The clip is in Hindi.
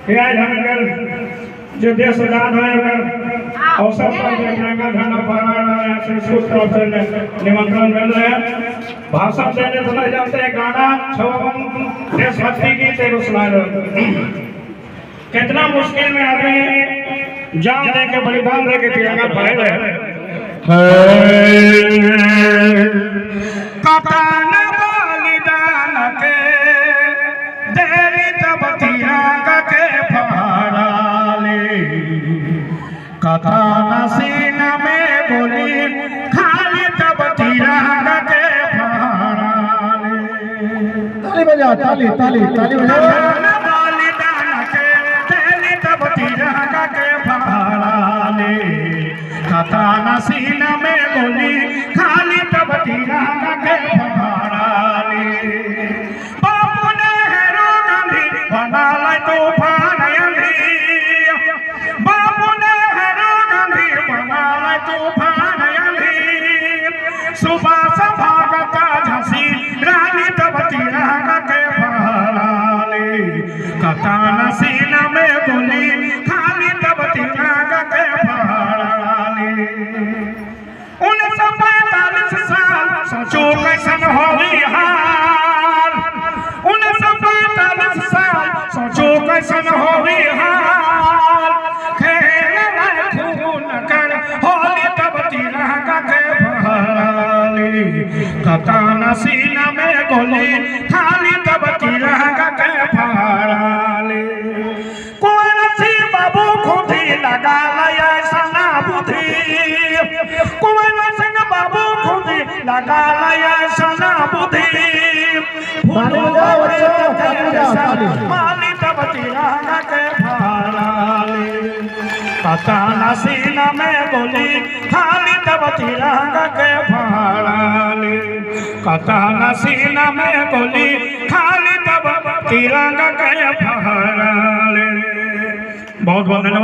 कि आज हम जो देश आजाद है अवसर पर देखने का धन फहराना से सुस्त तरफ से निमंत्रण मिल रहे हैं। भाषण देने सुना जाते हैं गाना छवन देशभक्ति गीत एक सुना कितना मुश्किल में आदमी जान दे के बलिदान दे के तिरंगा फहरा रहे हैं। कथा नसीना में बोली खाली तब तिरंगा के फहराले। ताली बजा ताली ताली ताली बजा बलिदान के तेली तब तिरंगा के फहराले। कथा नसीना में बोली खाली तब तिरंगा के फहराले। बापू नेहरू गांधी बना लाई तूफान सुभाष भगत झांसी रानी तब तिरंगा के फहराले। कथा नसीना में गोली खाली तब तिरंगा के फहराले। 1945 साल सोचो कैसन होई हाल। 1945 साल सोचो कैसन होई हाल। खेल खून कर होली तब तिरंगा के कथा नसीना में गोली खाली तब तिरंगा के फहराले। कोई नसी बाबू खुदी लगा लया सना बुद्धि। कोई नसीन बाबू खुदी लगा लया सना बुद्धि। माली तब तिरंगा के फहराले। कथा नसीना में गोली खाली तब तिरंगा के फहराले। कथा नसीना में गोली खाली तब तिरंगा के फहराले। बहुत बहुत धन्यवाद।